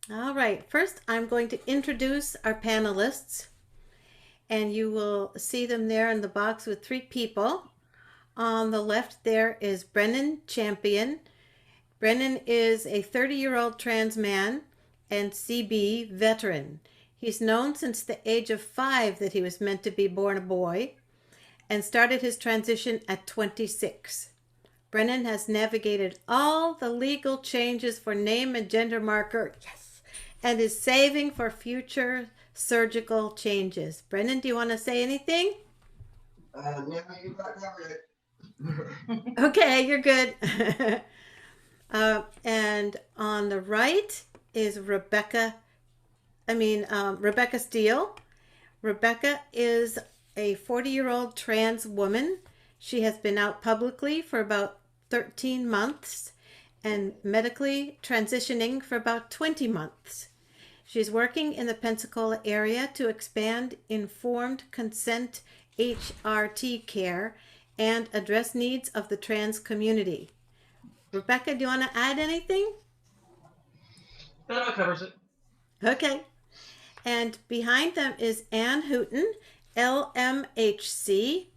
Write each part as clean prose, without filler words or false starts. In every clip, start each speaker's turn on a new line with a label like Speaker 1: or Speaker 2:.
Speaker 1: All right. First, I'm going to introduce our panelists, and you will see them there in the box with three people. On the left, there is Brennan Champion. Brennan is a 30-year-old trans man and CB veteran. He's known since the age of 5 that he was meant to be born a boy and started his transition at 26. Brennan has navigated all the legal changes for name and gender marker, yes, and is saving for future surgical changes. Brennan, do you want to say anything?
Speaker 2: No, you got covered.
Speaker 1: Okay, you're good. And on the right is Rebecca Steele. Rebecca is a 40-year-old trans woman. She has been out publicly for about 13 months and medically transitioning for about 20 months. She's working in the Pensacola area to expand informed consent HRT care and address needs of the trans community. Rebecca, do you want to add anything?
Speaker 3: That covers it.
Speaker 1: Okay. And behind them is Ann Hooten, LMHC.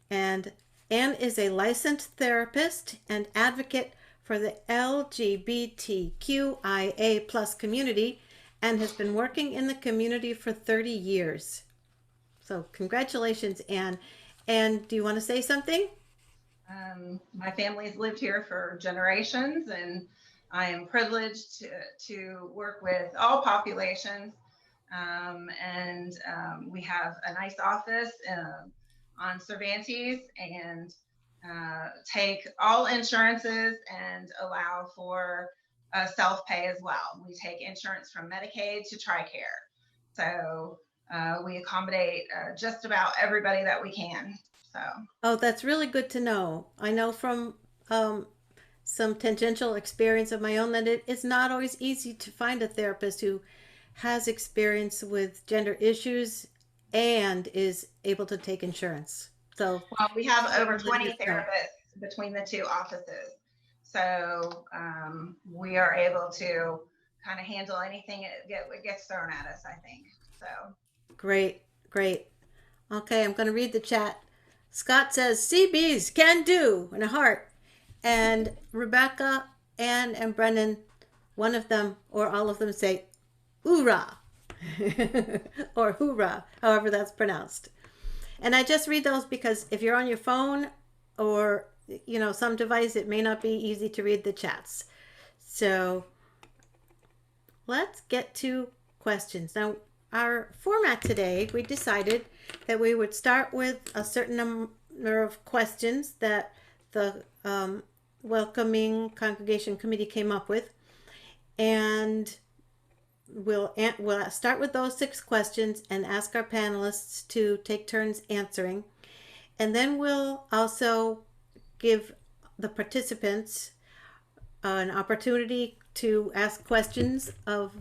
Speaker 1: And Ann is a licensed therapist and advocate for the LGBTQIA plus community and has been working in the community for 30 years. So congratulations, Ann. And do you want to say something?
Speaker 4: My family's lived here for generations, and I am privileged to work with all populations. We have a nice office on Cervantes and take all insurances and allow for self-pay as well. We take insurance from Medicaid to TRICARE. So we accommodate just about everybody that we can. So.
Speaker 1: Oh, that's really good to know. I know from some tangential experience of my own that it is not always easy to find a therapist who has experience with gender issues and is able to take insurance. So,
Speaker 4: well, we have over 20 therapists between the two offices. So we are able to kind of handle anything it gets thrown at us, I think. So
Speaker 1: great, great. Okay, I'm going to read the chat. Scott says, CBs can do, in a heart. And Rebecca, Ann, and Brennan, one of them or all of them say, hoorah, or hoorah, however that's pronounced. And I just read those because if you're on your phone or, some device, it may not be easy to read the chats. So let's get to questions. Now, our format today, we decided that we would start with a certain number of questions that the welcoming congregation committee came up with, and we'll start with those 6 questions and ask our panelists to take turns answering, and then we'll also give the participants an opportunity to ask questions of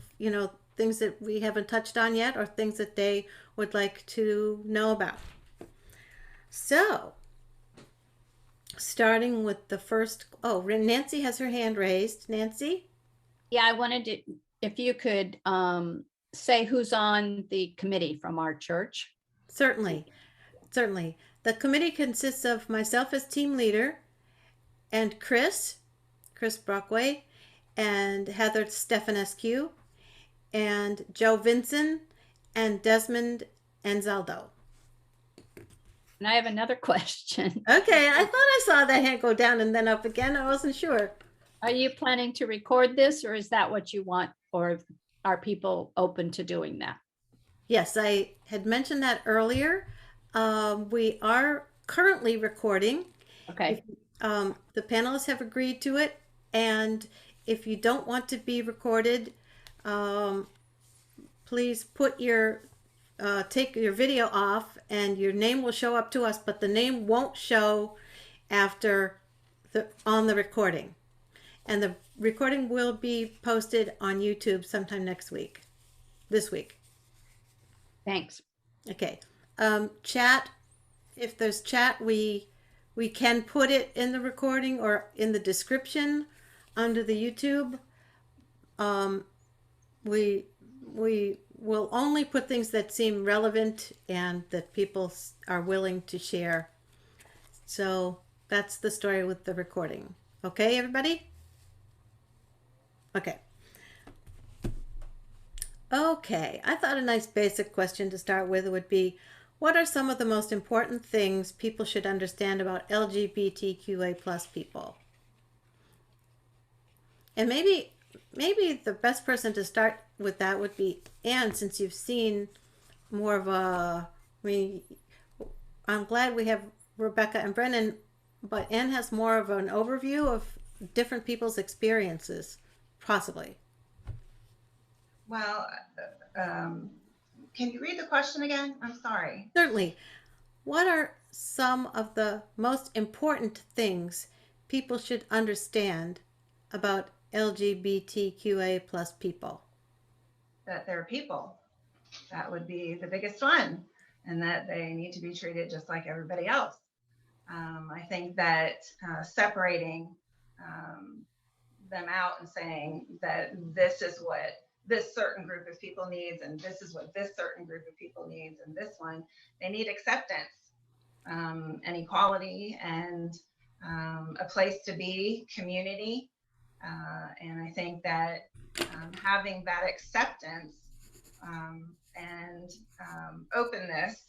Speaker 1: things that we haven't touched on yet or things that they would like to know about. So, starting with the first, Nancy has her hand raised. Nancy?
Speaker 5: Yeah, I wanted to, if you could say who's on the committee from our church.
Speaker 1: Certainly. The committee consists of myself as team leader and Chris Brockway, and Heather Stefanescu, and Joe Vinson, and Desmond Anzaldo.
Speaker 5: And I have another question.
Speaker 1: Okay, I thought I saw that hand go down and then up again. I wasn't sure.
Speaker 5: Are you planning to record this, or is that what you want, or are people open to doing that?
Speaker 1: Yes, I had mentioned that earlier. We are currently recording.
Speaker 5: Okay.
Speaker 1: The panelists have agreed to it, and if you don't want to be recorded, please put take your video off, and your name will show up to us, but the name won't show on the recording. And the recording will be posted on YouTube sometime this week.
Speaker 5: Thanks.
Speaker 1: Okay. Chat, if there's chat, we can put it in the recording or in the description under the YouTube. we will only put things that seem relevant and that people are willing to share. So that's the story with the recording. Okay, everybody? Okay. Okay, I thought a nice basic question to start with would be, what are some of the most important things people should understand about LGBTQA plus people? And maybe the best person to start with that would be Anne, since you've seen more of a, I mean, I'm glad we have Rebecca and Brennan, but Anne has more of an overview of different people's experiences, possibly.
Speaker 4: Well, can you read the question again? I'm sorry.
Speaker 1: Certainly. What are some of the most important things people should understand about LGBTQA plus people?
Speaker 4: That they're people. That would be the biggest one, and that they need to be treated just like everybody else. I think that separating them out and saying that this is what this certain group of people needs, and this is what this certain group of people needs, and this one, they need acceptance, and equality, and a place to be, community. And I think that having that acceptance and openness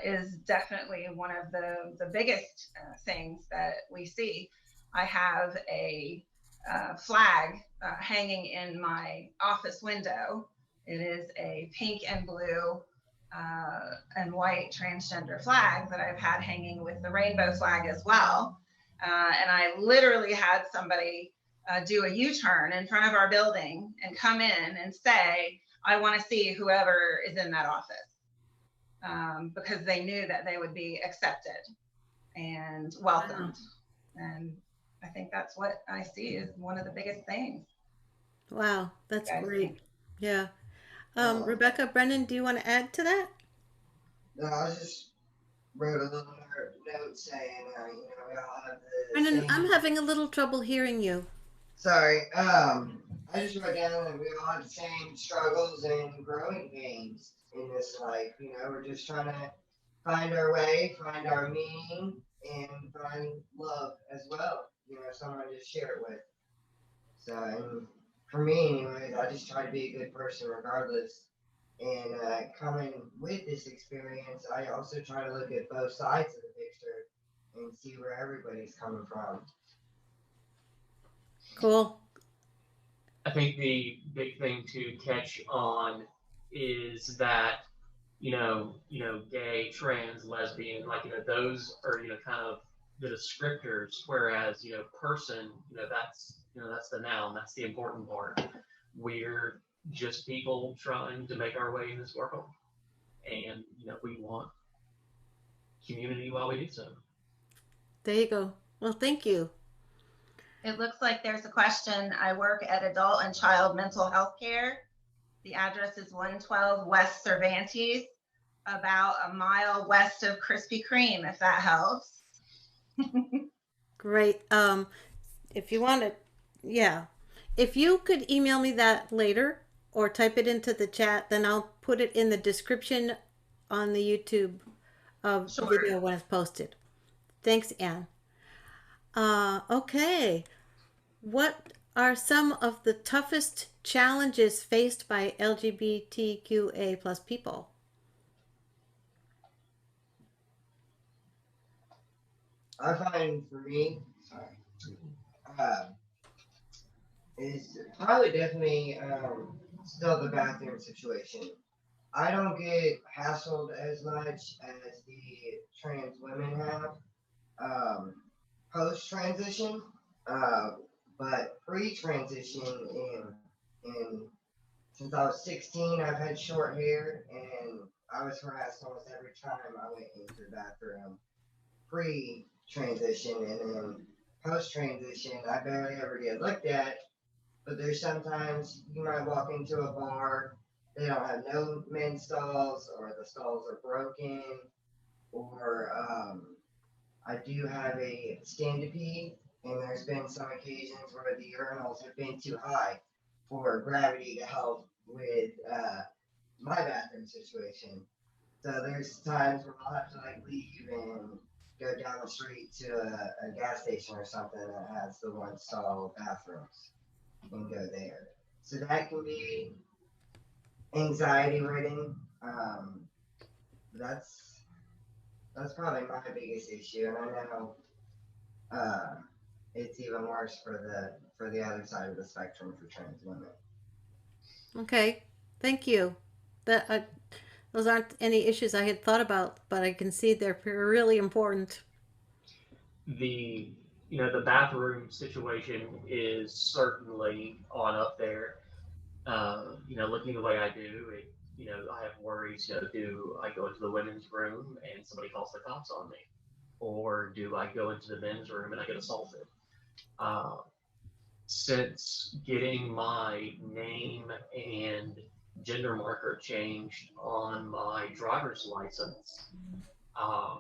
Speaker 4: is definitely one of the biggest things that we see. I have a flag hanging in my office window. It is a pink and blue and white transgender flag that I've had hanging with the rainbow flag as well. And I literally had somebody do a U-turn in front of our building and come in and say, I want to see whoever is in that office, because they knew that they would be accepted and welcomed. Wow. And I think that's what I see is one of the biggest things.
Speaker 1: Wow, that's great. Yeah. Rebecca, Brennan, do you want to add to that?
Speaker 2: No, I just wrote a little note saying, we all have the
Speaker 1: Brennan,
Speaker 2: same...
Speaker 1: I'm having a little trouble hearing you.
Speaker 2: Sorry. I just wrote down that we all have the same struggles and growing pains in this life. We're just trying to find our way, find our meaning, and find love as well. Someone to share it with. So, and for me, anyways, I just try to be a good person regardless. And coming with this experience, I also try to look at both sides of the picture and see where everybody's coming from.
Speaker 1: Cool.
Speaker 3: I think the big thing to catch on is that, gay, trans, lesbian, those are, kind of the descriptors, whereas, person, that's the noun, that's the important part. We're just people trying to make our way in this world. And, we want community while we do so.
Speaker 1: There you go. Well, thank you.
Speaker 4: It looks like there's a question. I work at Adult and Child Mental Health Care. The address is 112 West Cervantes, about a mile west of Krispy Kreme, if that helps.
Speaker 1: Great. If you want to, yeah. If you could email me that later or type it into the chat, then I'll put it in the description on the YouTube video when it's posted. Thanks, Anne. Okay. What are some of the toughest challenges faced by LGBTQA plus people?
Speaker 2: I find for me, is probably definitely still the bathroom situation. I don't get hassled as much as the trans women have post transition, but pre transition and since I was 16, I've had short hair, and I was harassed almost every time I went into the bathroom pre transition, and then post transition, I barely ever get looked at. But there's sometimes you might walk into a bar, they don't have no men's stalls, or the stalls are broken, or I do have a stand to pee, and there's been some occasions where the urinals have been too high. for gravity to help with my bathroom situation. So there's times where I'll have to like leave and go down the street to a gas station or something that has the one stall bathrooms and go there. So that can be anxiety ridden. That's that's probably my biggest issue, and I know it's even worse for the other side of the spectrum for trans women.
Speaker 1: Okay, thank you. That those aren't any issues I had thought about, but I can see they're really important.
Speaker 3: The the bathroom situation is certainly on up there. Looking the way I do, I have worries. Do I go into the women's room and somebody calls the cops on me, or do I go into the men's room and I get assaulted? Uh, since getting my name and gender marker changed on my driver's license, uh,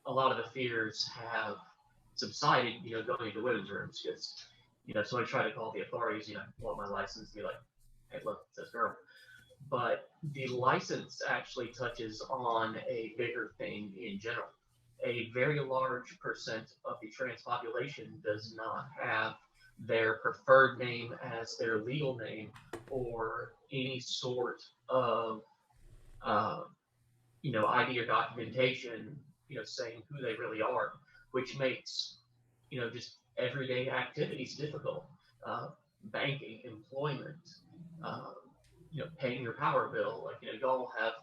Speaker 3: a lot of the fears have subsided, going to women's rooms because, so I try to call the authorities, want my license, be like, hey, look, it says girl. But the license actually touches on a bigger thing in general. A very large percent of the trans population does not have their preferred name as their legal name or any sort of uh, ID or documentation, saying who they really are, which makes, just everyday activities difficult. Banking, employment, uh, paying your power bill, like, you all have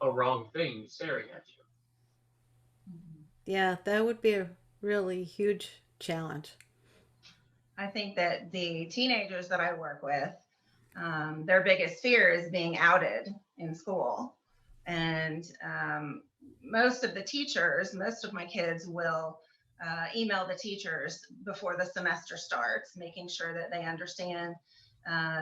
Speaker 3: a wrong thing staring at you.
Speaker 1: Yeah, that would be a really huge challenge.
Speaker 4: I think that the teenagers that I work with, their biggest fear is being outed in school. And most of the teachers, most of my kids will email the teachers before the semester starts, making sure that they understand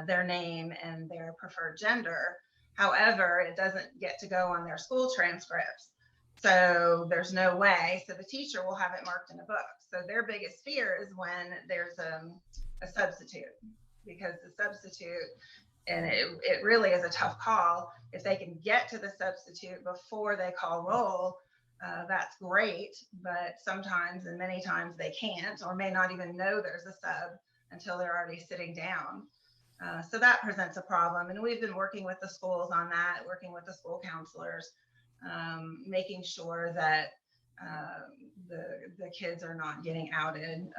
Speaker 4: their name and their preferred gender. However, it doesn't get to go on their school transcripts. So there's no way. So the teacher will have it marked in a book. So their biggest fear is when there's a substitute, because the substitute, and it really is a tough call. If they can get to the substitute before they call roll, that's great. But sometimes, and many times, they can't or may not even know there's a sub until they're already sitting down. So that presents a problem. And we've been working with the schools on that, working with the school counselors, making sure that the kids are not getting outed,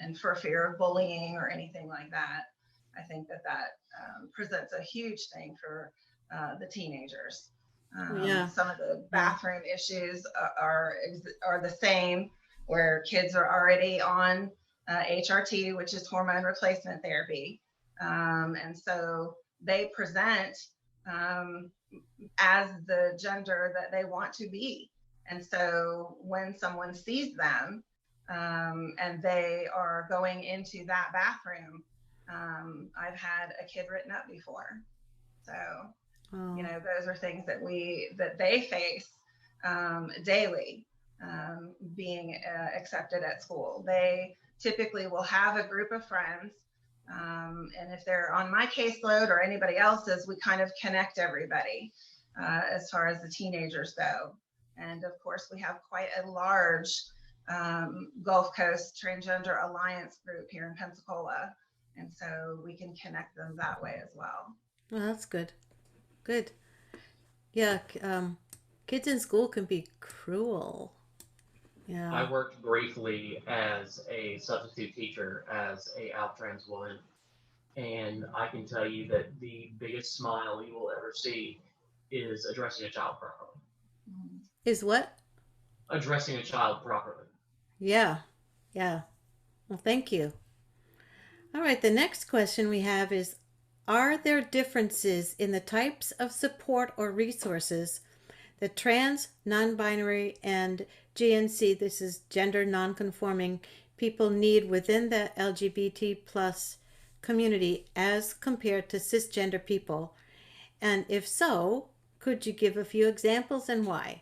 Speaker 4: and for fear of bullying or anything like that. I think that presents a huge thing for the teenagers.
Speaker 1: Yeah.
Speaker 4: Some of the bathroom issues are the same, where kids are already on HRT, which is hormone replacement therapy. And so they present as the gender that they want to be. And so when someone sees them and they are going into that bathroom, I've had a kid written up before. So, those are things that they face daily, being accepted at school. They typically will have a group of friends. And if they're on my caseload or anybody else's, we kind of connect everybody as far as the teenagers go. And of course, we have quite a large Gulf Coast Transgender Alliance group here in Pensacola. And so we can connect them that way as well.
Speaker 1: Well, that's good. Good. Yeah, kids in school can be cruel. Yeah.
Speaker 3: I worked briefly as a substitute teacher as a out trans woman, and I can tell you that the biggest smile you will ever see is addressing a child properly.
Speaker 1: Is what?
Speaker 3: Addressing a child properly.
Speaker 1: Yeah. Yeah. Well, thank you. All right, the next question we have is, are there differences in the types of support or resources that trans, non-binary, and GNC, this is gender non-conforming, people need within the LGBT plus community as compared to cisgender people? And if so, could you give a few examples and why?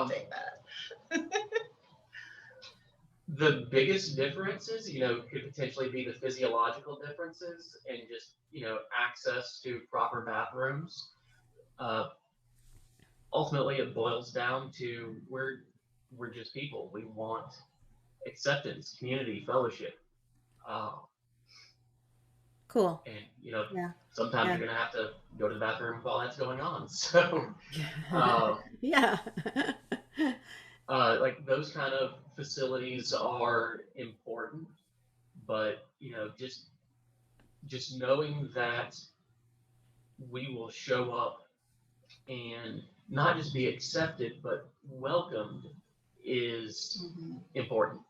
Speaker 4: Take that.
Speaker 3: The biggest differences, could potentially be the physiological differences and just, access to proper bathrooms. Ultimately, it boils down to we're just people. We want acceptance, community, fellowship. Uh,
Speaker 1: Cool.
Speaker 3: and,
Speaker 1: Yeah.
Speaker 3: sometimes
Speaker 1: Yeah.
Speaker 3: you're going to have to go to the bathroom while that's going on. So,
Speaker 1: Yeah.
Speaker 3: like those kind of facilities are important, but, just knowing that we will show up and not just be accepted, but welcomed is important.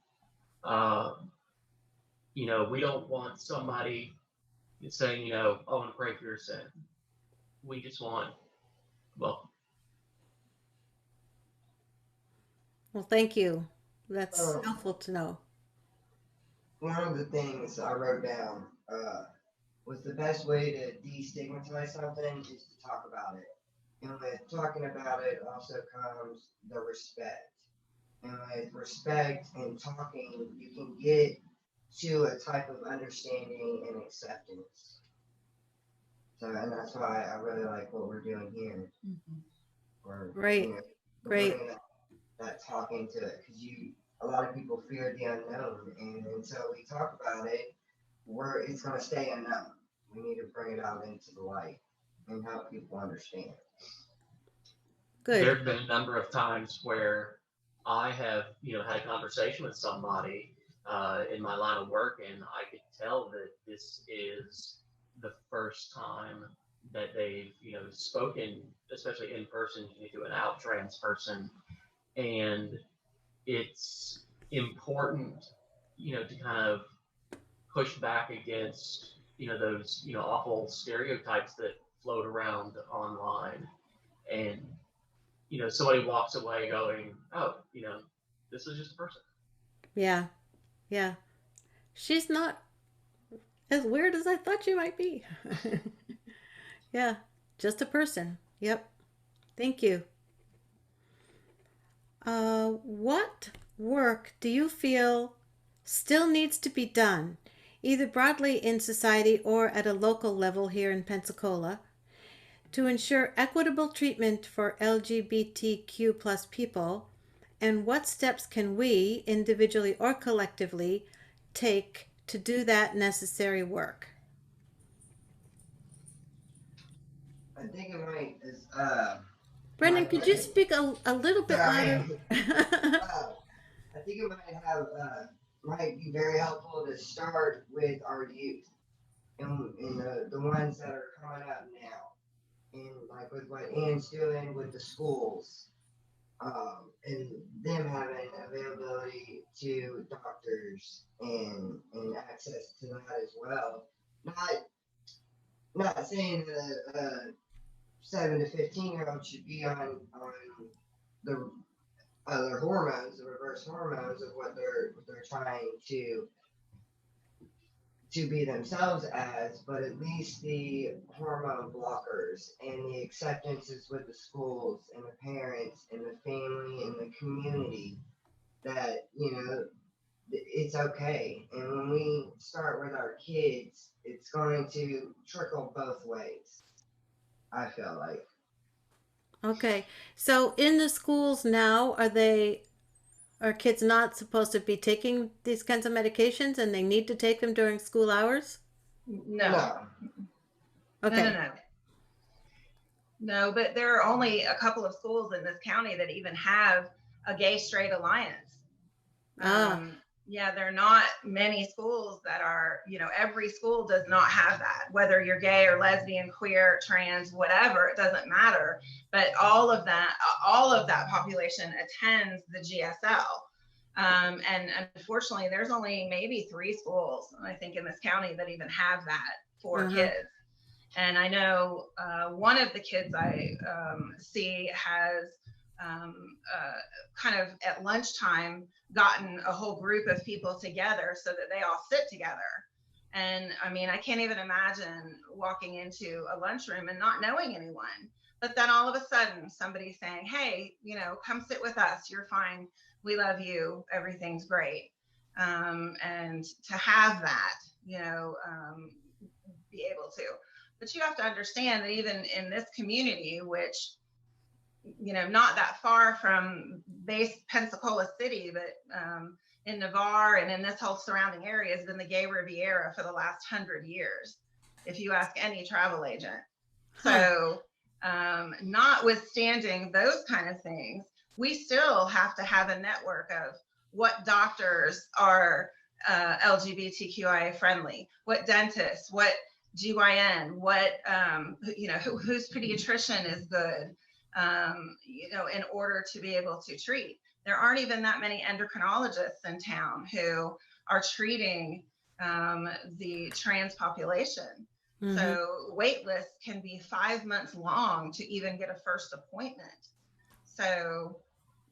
Speaker 3: We don't want somebody saying, I want to pray for your sin. We just want, well,
Speaker 1: Well, thank you. That's
Speaker 2: Um,
Speaker 1: helpful to know.
Speaker 2: one of the things I wrote down was the best way to destigmatize something is to talk about it. And with talking about it also comes the respect. And with respect and talking, you can get to a type of understanding and acceptance. So, and that's why I really like what we're doing here. Or,
Speaker 1: Great. Great.
Speaker 2: bringing that talk into it, because a lot of people fear the unknown, and until we talk about it, it's going to stay unknown. We need to bring it out into the light and help people understand.
Speaker 1: Good.
Speaker 3: there have been a number of times where I have, had a conversation with somebody in my line of work, and I could tell that this is the first time that they've, spoken, especially in person, to an out trans person. And it's important, to kind of push back against, those, awful stereotypes that float around online. And, somebody walks away going, oh, this is just a person.
Speaker 1: Yeah. Yeah. She's not as weird as I thought she might be. Yeah. Just a person. Yep. Thank you. What work do you feel still needs to be done, either broadly in society or at a local level here in Pensacola, to ensure equitable treatment for LGBTQ plus people, and what steps can we, individually or collectively, take to do that necessary work?
Speaker 2: I think it might is
Speaker 1: Brendan, could you speak a little bit louder?
Speaker 2: I think it might be very helpful to start with our youth and the ones that are coming up now, and like with what Ann's doing with the schools, and them having availability to doctors and access to that as well. Not saying that a 7 to 15-year-old should be on the other hormones, the reverse hormones of what they're trying to be themselves as, but at least the hormone blockers and the acceptances with the schools and the parents and the family and the community that, it's okay. And when we start with our kids, it's going to trickle both ways, I feel like.
Speaker 1: Okay. So in the schools now, are kids not supposed to be taking these kinds of medications and they need to take them during school hours?
Speaker 4: No.
Speaker 1: Okay.
Speaker 4: No, but there are only a couple of schools in this county that even have a gay straight alliance. Yeah, there are not many schools that are, every school does not have that, whether you're gay or lesbian, queer, trans, whatever, it doesn't matter. But all of that population attends the GSL. And unfortunately, there's only maybe 3 schools, I think, in this county that even have that for kids. And I know one of the kids I see has kind of at lunchtime gotten a whole group of people together so that they all sit together. And I mean, I can't even imagine walking into a lunchroom and not knowing anyone. But then all of a sudden somebody's saying, hey, come sit with us. You're fine. We love you. Everything's great. and to have that, be able to. But you have to understand that even in this community, which, not that far from base Pensacola City, but in Navarre and in this whole surrounding area has been the gay Riviera for the last 100 years, if you ask any travel agent. So notwithstanding those kind of things, we still have to have a network of what doctors are LGBTQIA friendly, what dentists, what GYN, what, whose pediatrician is good, in order to be able to treat. There aren't even that many endocrinologists in town who are treating the trans population. Mm-hmm. So wait lists can be 5 months long to even get a first appointment. So,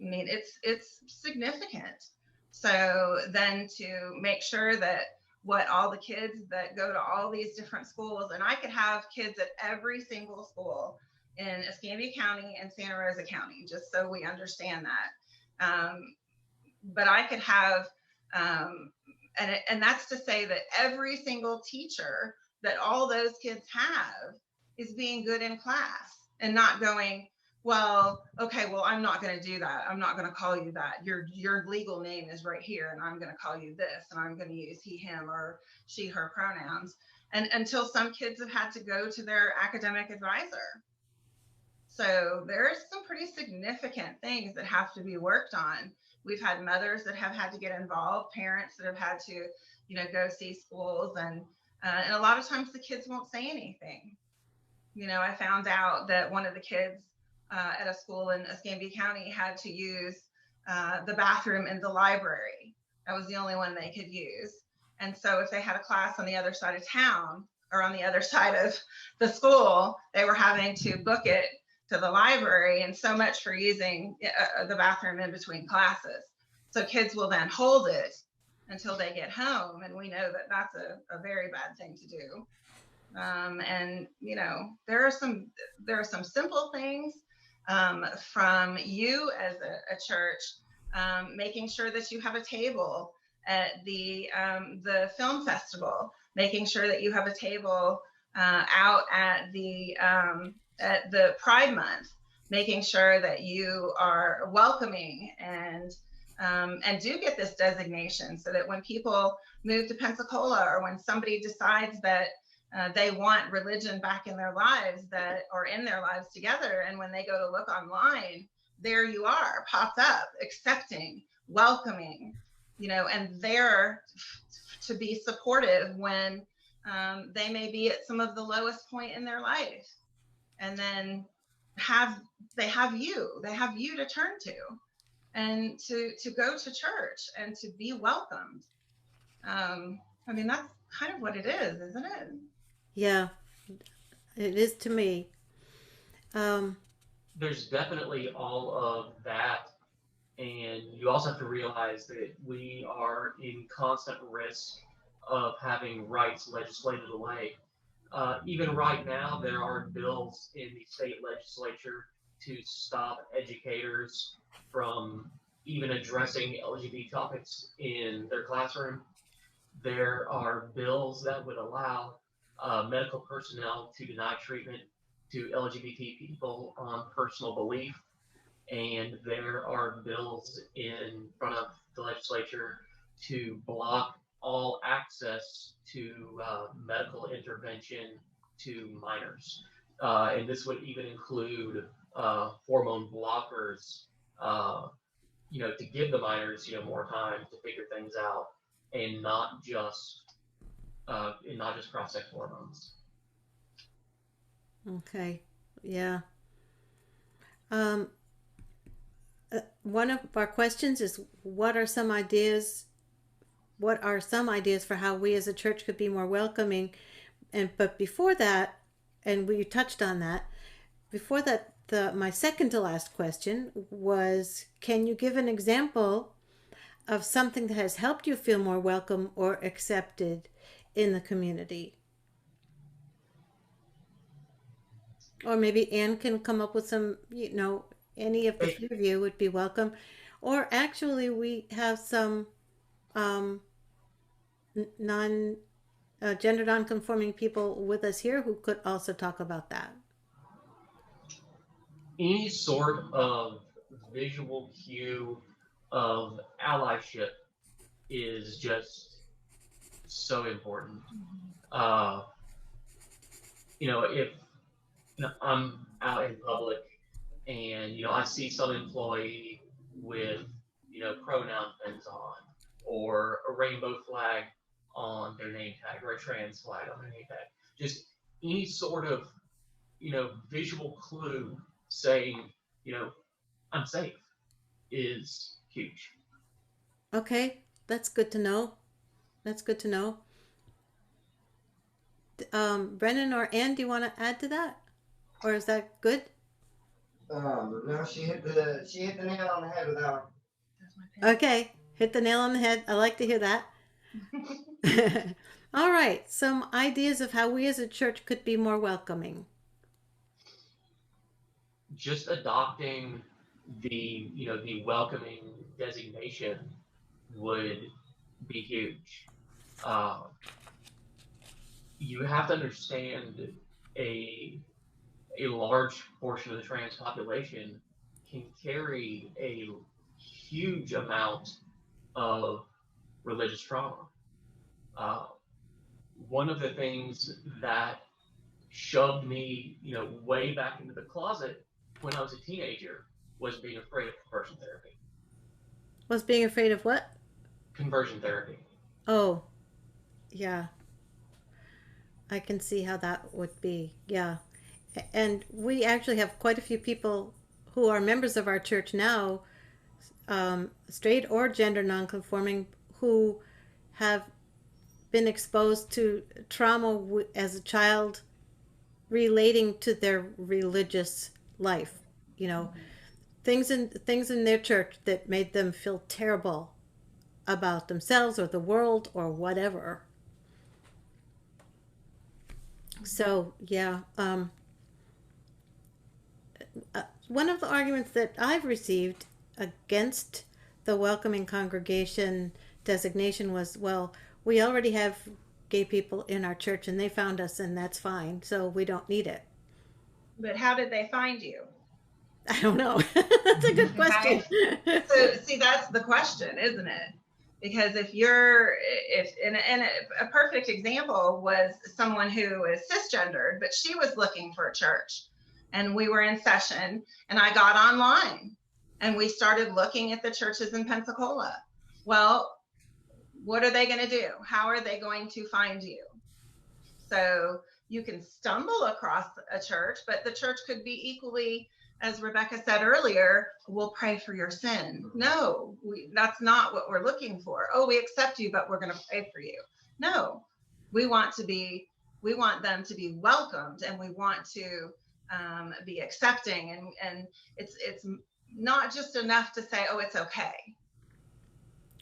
Speaker 4: I mean, it's significant. So then to make sure that what all the kids that go to all these different schools, and I could have kids at every single school in Escambia County and Santa Rosa County, just so we understand that. But I could have, and that's to say that every single teacher that all those kids have is being good in class and not going, well, okay, well, I'm not going to do that. I'm not going to call you that. Your legal name is right here, and I'm going to call you this, and I'm going to use he, him, or she, her pronouns. And until some kids have had to go to their academic advisor. So there's some pretty significant things that have to be worked on. We've had mothers that have had to get involved, parents that have had to, go see schools, and a lot of times the kids won't say anything. I found out that one of the kids at a school in Escambia County had to use the bathroom in the library. That was the only one they could use. And so if they had a class on the other side of town or on the other side of the school, they were having to book it to the library, and so much for using the bathroom in between classes. So kids will then hold it until they get home. And we know that that's a very bad thing to do. And, there are some simple things from you as a church, making sure that you have a table at the film festival, making sure that you have a table out at the Pride Month, making sure that you are welcoming and do get this designation, so that when people move to Pensacola, or when somebody decides that they want religion back in their lives, in their lives together, and when they go to look online, there you are, popped up, accepting, welcoming, and there to be supportive when they may be at some of the lowest point in their life. And then they have you to turn to, and to go to church and to be welcomed. I mean, that's kind of what it is, isn't it?
Speaker 1: Yeah, it is to me.
Speaker 3: There's definitely all of that. And you also have to realize that we are in constant risk of having rights legislated away. Even right now, there are bills in the state legislature to stop educators from even addressing LGBT topics in their classroom. There are bills that would allow medical personnel to deny treatment to LGBT people on personal belief. And there are bills in front of the legislature to block all access to medical intervention to minors. And this would even include hormone blockers, to give the minors, more time to figure things out, and not just cross-sex hormones.
Speaker 1: Okay. Yeah. One of our questions is, what are some ideas for how we as a church could be more welcoming? But before that, and we touched on that, before that, my second to last question was, can you give an example of something that has helped you feel more welcome or accepted in the community? Or maybe Anne can come up with some, any of the three of you would be welcome. Or actually, we have some um, non gender non-conforming people with us here who could also talk about that?
Speaker 3: Any sort of visual cue of allyship is just so important. Uh, if I'm out in public and I see some employee with pronoun pins on, or a rainbow flag on their name tag, or a trans flag on their name tag, just any sort of visual clue saying I'm safe is huge.
Speaker 1: Okay, that's good to know. That's good to know. Brennan or Ann, do you want to add to that, or is that good?
Speaker 2: No, she hit the nail on the head without.
Speaker 1: Okay, hit the nail on the head. I like to hear that. All right, some ideas of how we as a church could be more welcoming.
Speaker 3: Just adopting the the welcoming designation would be huge. You have to understand a large portion of the trans population can carry a huge amount of religious trauma. Uh, One of the things that shoved me, way back into the closet when I was a teenager was being afraid of conversion therapy.
Speaker 1: Was being afraid of what?
Speaker 3: Conversion therapy.
Speaker 1: Oh, yeah. I can see how that would be. Yeah. And we actually have quite a few people who are members of our church now, straight or gender nonconforming, who have been exposed to trauma as a child relating to their religious life. You know, things in their church that made them feel terrible about themselves or the world or whatever. So yeah, one of the arguments that I've received against the welcoming congregation designation was, well, we already have gay people in our church and they found us and that's fine, so we don't need it.
Speaker 4: But how did they find you?
Speaker 1: I don't know. That's a good question.
Speaker 4: So see, that's the question, isn't it? Because if a perfect example was someone who is cisgendered, but she was looking for a church, and we were in session, and I got online, and we started looking at the churches in Pensacola. Well, what are they going to do? How are they going to find you? So you can stumble across a church, but the church could be equally, as Rebecca said earlier, we'll pray for your sin. No, that's not what we're looking for. Oh, we accept you, but we're going to pray for you. No, we want them to be welcomed, and we want to be accepting. And it's not just enough to say, oh, it's okay.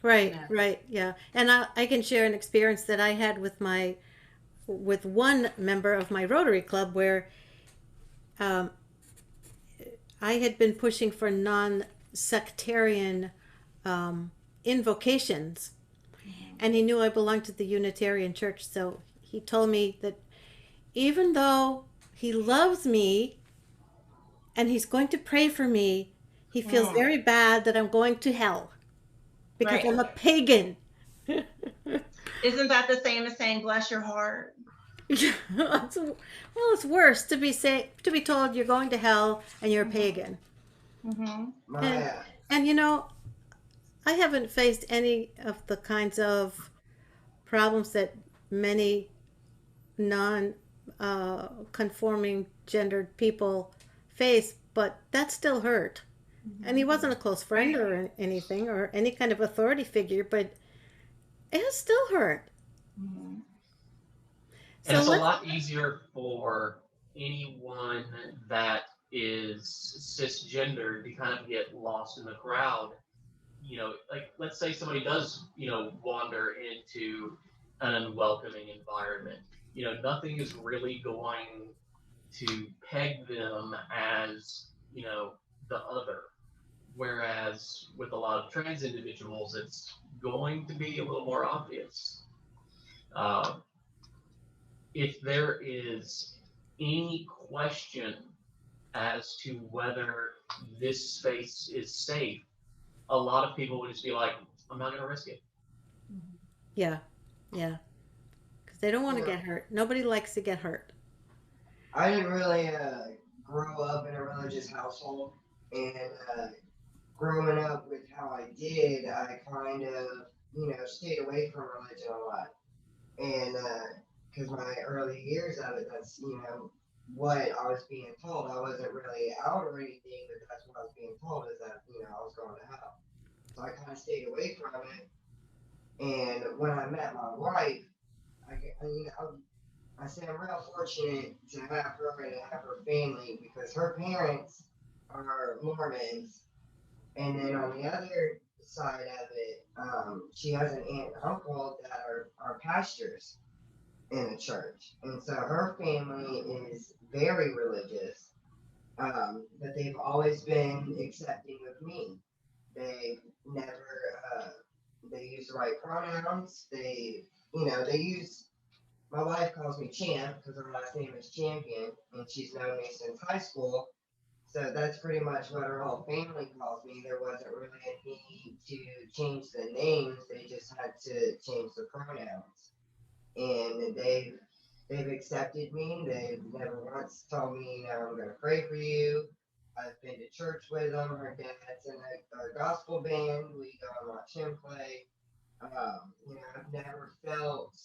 Speaker 1: Right, right, yeah. And I can share an experience that I had with one member of my Rotary Club where I had been pushing for non-sectarian invocations, and he knew I belonged to the Unitarian Church, so he told me that even though he loves me and he's going to pray for me, he feels very bad that I'm going to hell because I'm a pagan.
Speaker 4: Isn't that the same as saying bless your heart?
Speaker 1: Well, it's worse to be told you're going to hell and you're a pagan.
Speaker 4: Mm-hmm.
Speaker 1: And I haven't faced any of the kinds of problems that many non-conforming gendered people face, but that still hurt. And he wasn't a close friend or anything or any kind of authority figure, but it still hurt.
Speaker 3: Mm-hmm. And it's a lot easier for anyone that is cisgender to kind of get lost in the crowd. Like let's say somebody does, wander into an unwelcoming environment. Nothing is really going to peg them as, the other. Whereas with a lot of trans individuals, it's going to be a little more obvious. If there is any question as to whether this space is safe, a lot of people would just be like, I'm not going to risk it.
Speaker 1: Yeah. Yeah. Because they don't want to
Speaker 2: Yeah.
Speaker 1: get hurt. Nobody likes to get hurt.
Speaker 2: I didn't really grow up in a religious household, and growing up with how I did, I kind of, stayed away from religion a lot. And because my early years of it, that's, what I was being told. I wasn't really out or anything, but that's what I was being told is that, I was going to hell. So I kind of stayed away from it. And when I met my wife, I say I'm real fortunate to have her and have her family because her parents are Mormons. And then on the other side of it, she has an aunt and uncle that are pastors in the church. And so her family is very religious, but they've always been accepting of me. They never, they use the right pronouns. They use, my wife calls me Champ because her last name is Champion, and she's known me since high school. So that's pretty much what her whole family calls me. There wasn't really a need to change the names. They just had to change the pronouns. And they've accepted me. They've never once told me, I'm going to pray for you. I've been to church with them. Her dad's in a gospel band. We go and watch him play. I've never felt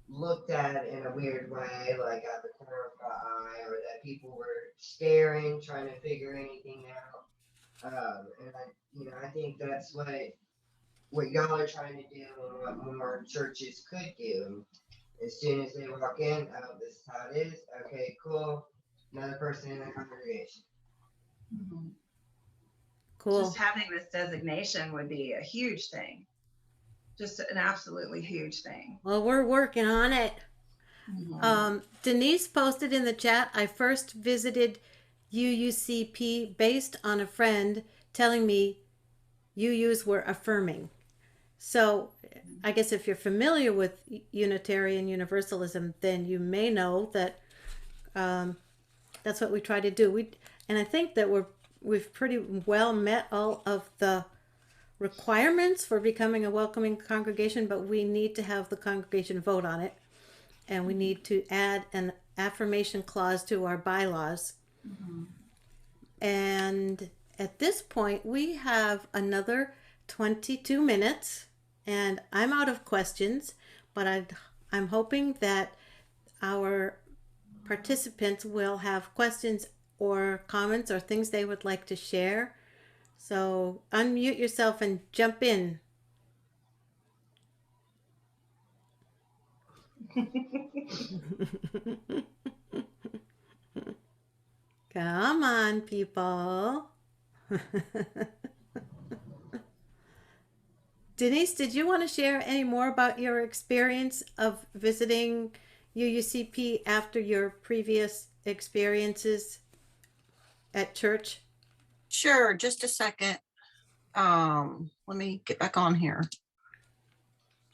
Speaker 2: looked at in a weird way, like out the corner of my eye, or that people were staring, trying to figure anything out. And I think that's what y'all are trying to do, and what more churches could do. As soon as they walk in, oh, this is how it is. Okay, cool. Another person in the congregation.
Speaker 1: Cool.
Speaker 4: Just having this designation would be a huge thing. Just an absolutely huge thing.
Speaker 1: Well, we're working on it.
Speaker 4: Mm-hmm.
Speaker 1: Denise posted in the chat, I first visited UUCP based on a friend telling me UUs were affirming. So I guess if you're familiar with Unitarian Universalism, then you may know that that's what we try to do. And I think that we've pretty well met all of the requirements for becoming a welcoming congregation, but we need to have the congregation vote on it, and we need to add an affirmation clause to our bylaws.
Speaker 4: Mm-hmm.
Speaker 1: And at this point, we have another 22 minutes, and I'm out of questions, but I'm hoping that our participants will have questions or comments or things they would like to share. So unmute yourself and jump in. Come on, people. Denise, did you want to share any more about your experience of visiting UUCP after your previous experiences at church?
Speaker 6: Sure, just a second. Let me get back on here.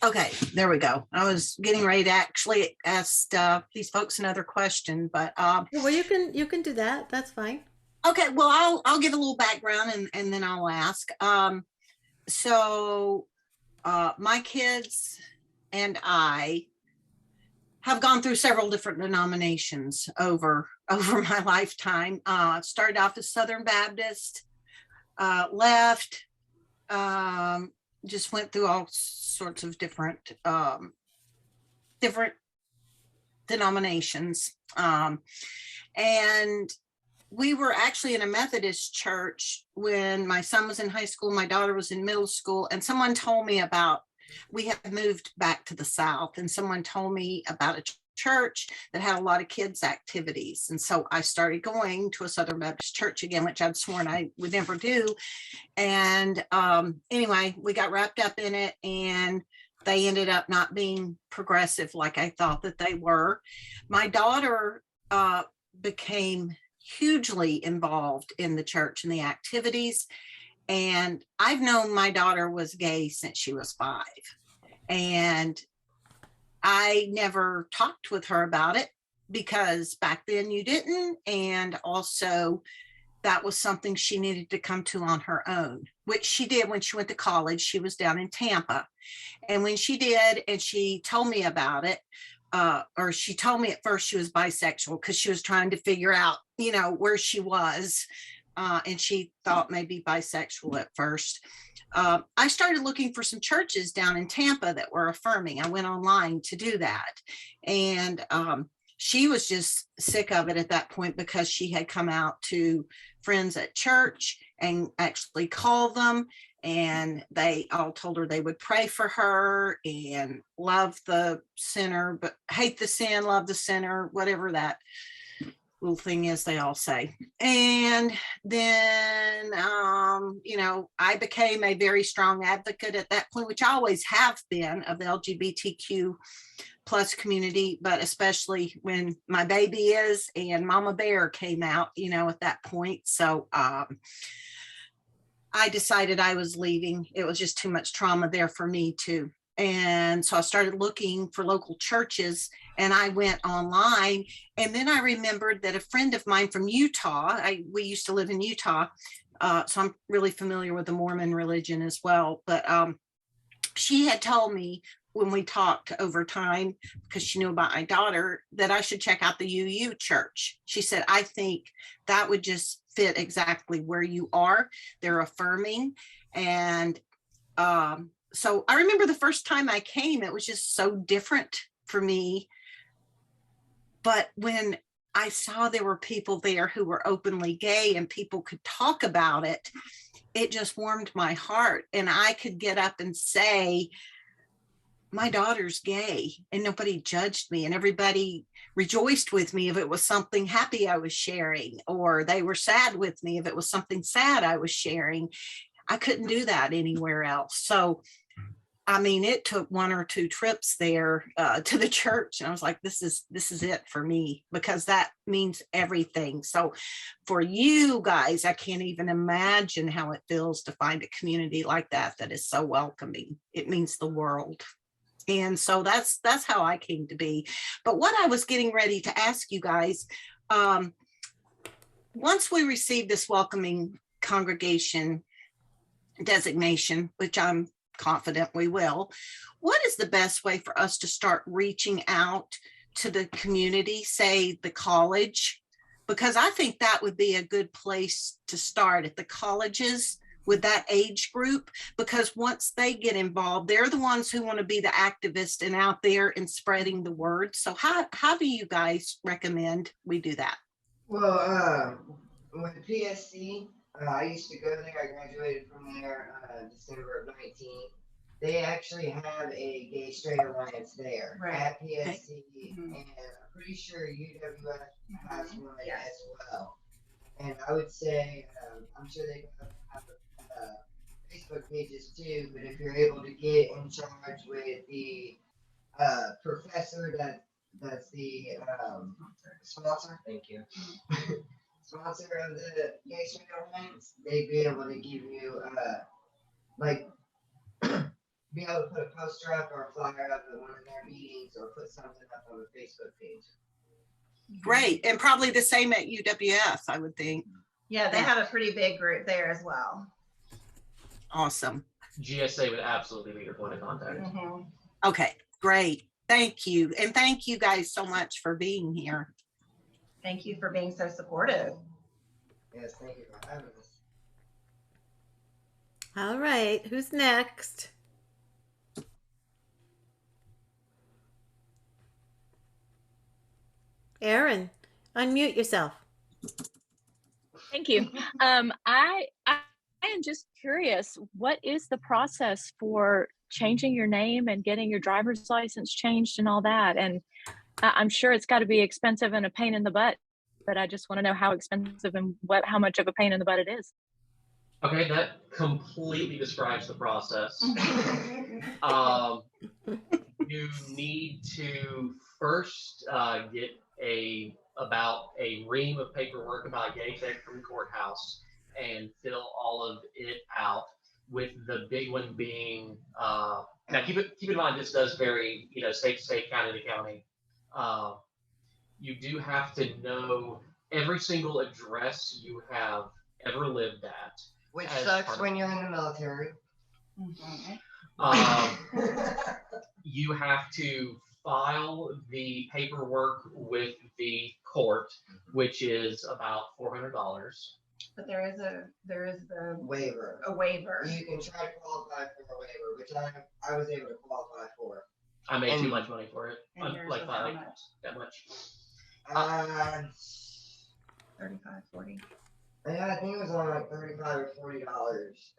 Speaker 6: Okay, there we go. I was getting ready to actually ask these folks another question, but
Speaker 1: well, you can do that. That's fine.
Speaker 6: Okay, well, I'll give a little background and then I'll ask. So my kids and I have gone through several different denominations over my lifetime. Started off as Southern Baptist, left, just went through all sorts of different denominations. And we were actually in a Methodist church when my son was in high school, my daughter was in middle school, and someone told me about, we had moved back to the South, and someone told me about a church that had a lot of kids activities. And so I started going to a Southern Baptist church again, which I'd sworn I would never do. And anyway, we got wrapped up in it, and they ended up not being progressive like I thought that they were. My daughter became hugely involved in the church and the activities. And I've known my daughter was gay since she was 5. And I never talked with her about it because back then you didn't. And also that was something she needed to come to on her own, which she did when she went to college. She was down in Tampa. And when she did, and she told me about it, or she told me at first she was bisexual because she was trying to figure out, you know, where she was. And she thought maybe bisexual at first. I started looking for some churches down in Tampa that were affirming. I went online to do that. And she was just sick of it at that point because she had come out to friends at church and actually called them. And they all told her they would pray for her and love the sinner, but hate the sin, love the sinner, whatever that little thing is they all say. And then you know, I became a very strong advocate at that point, which I always have been, of the LGBTQ plus community, but especially when my baby is and Mama Bear came out, you know, at that point. So I decided I was leaving. It was just too much trauma there for me too. And so I started looking for local churches, and I went online. And then I remembered that a friend of mine from Utah, we used to live in Utah, so I'm really familiar with the Mormon religion as well. But she had told me when we talked over time, because she knew about my daughter, that I should check out the UU church. She said, I think that would just fit exactly where you are. They're affirming. And so I remember the first time I came, it was just so different for me. But when I saw there were people there who were openly gay and people could talk about it, it just warmed my heart. And I could get up and say, my daughter's gay, and nobody judged me, and everybody rejoiced with me if it was something happy I was sharing, or they were sad with me if it was something sad I was sharing. I couldn't do that anywhere else. So, I mean, it took 1 or 2 trips there to the church, and I was like, this is it for me, because that means everything. So for you guys, I can't even imagine how it feels to find a community like that is so welcoming. It means the world. And so that's how I came to be. But what I was getting ready to ask you guys, once we receive this welcoming congregation designation, which I'm confident we will, what is the best way for us to start reaching out to the community, say the college? Because I think that would be a good place to start, at the colleges with that age group, because once they get involved, they're the ones who want to be the activists and out there and spreading the word. So how do you guys recommend we do that?
Speaker 2: Well, with the PSC, I used to go there. I graduated from there December of 19. They actually have a gay straight alliance there at PSC, and I'm pretty sure UWF has one as well. And I would say, I'm sure they have Facebook pages too, but if you're able to get in charge with the professor that's the sponsor, thank you, sponsor of the Gay Straight Alliance, they'd be able to give you be able to put a poster up or a flyer up at one of their meetings, or put something up on the Facebook page.
Speaker 6: Great. And probably the same at UWF, I would think.
Speaker 4: Yeah, they have a pretty big group there as well.
Speaker 6: Awesome.
Speaker 3: GSA would absolutely be your point of contact.
Speaker 4: Mm-hmm.
Speaker 6: Okay, great. Thank you. And thank you guys so much for being here.
Speaker 4: Thank you for being so supportive.
Speaker 2: Yes, thank you for having us.
Speaker 1: All right, who's next? Erin, unmute yourself.
Speaker 7: Thank you. I am just curious, what is the process for changing your name and getting your driver's license changed and all that? And I'm sure it's got to be expensive and a pain in the butt, but I just want to know how expensive and how much of a pain in the butt it is.
Speaker 3: Okay, that completely describes the process. You need to first get about a ream of paperwork about getting checked from the courthouse and fill all of it out, with the big one being, now keep in mind, this does vary, state to state, county to county. You do have to know every single address you have ever lived at.
Speaker 2: Which sucks when you're in the military.
Speaker 3: You have to file the paperwork with the court, which is about $400.
Speaker 4: But there is a
Speaker 2: waiver.
Speaker 4: A waiver.
Speaker 2: You can try to qualify for a waiver, which I was able to qualify for.
Speaker 3: I made too much money for it.
Speaker 4: Like
Speaker 3: that much.
Speaker 4: 35, 40.
Speaker 2: Yeah, I think it was only like $35 or $40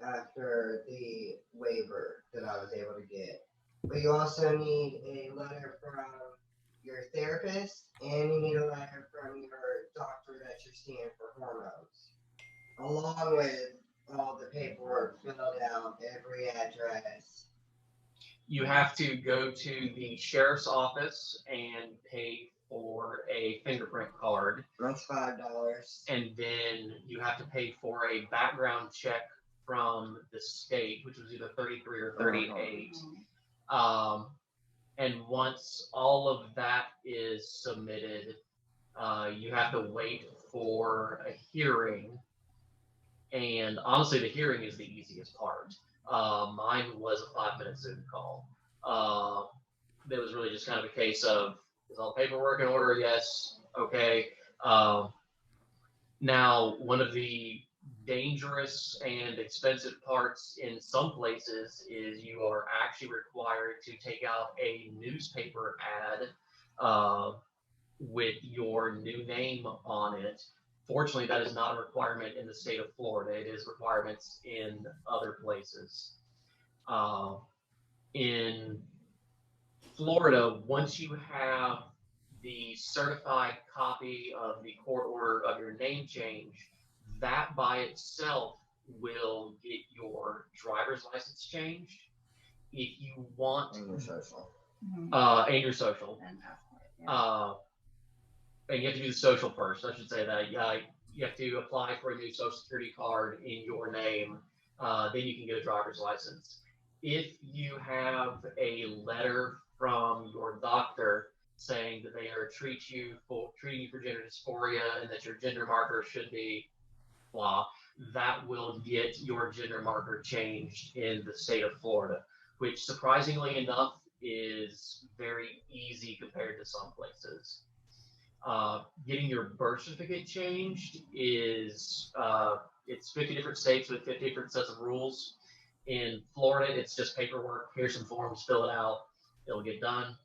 Speaker 2: after the waiver that I was able to get. But you also need a letter from your therapist, and you need a letter from your doctor that you're seeing for hormones, along with all the paperwork filled out, every address.
Speaker 3: You have to go to the sheriff's office and pay for a fingerprint card.
Speaker 2: That's $5.
Speaker 3: And then you have to pay for a background check from the state, which was either 33 or 38. And once all of that is submitted, you have to wait for a hearing. And honestly, the hearing is the easiest part. Mine was a 5-minute Zoom call. It was really just kind of a case of, is all the paperwork in order? Yes. Okay. Now, one of the dangerous and expensive parts in some places is you are actually required to take out a newspaper ad with your new name on it. Fortunately, that is not a requirement in the state of Florida. It is requirements in other places. In Florida, once you have the certified copy of the court order of your name change, that by itself will get your driver's license changed. If you want,
Speaker 2: And your social.
Speaker 3: And your social.
Speaker 4: And passport, yeah.
Speaker 3: And you have to do the social first. I should say that. You have to apply for a new social security card in your name. Then you can get a driver's license. If you have a letter from your doctor saying that they are treating you for gender dysphoria and that your gender marker should be blah, that will get your gender marker changed in the state of Florida, which surprisingly enough is very easy compared to some places. Getting your birth certificate changed is, it's 50 different states with 50 different sets of rules. In Florida, it's just paperwork. Here's some forms, fill it out, it'll get done.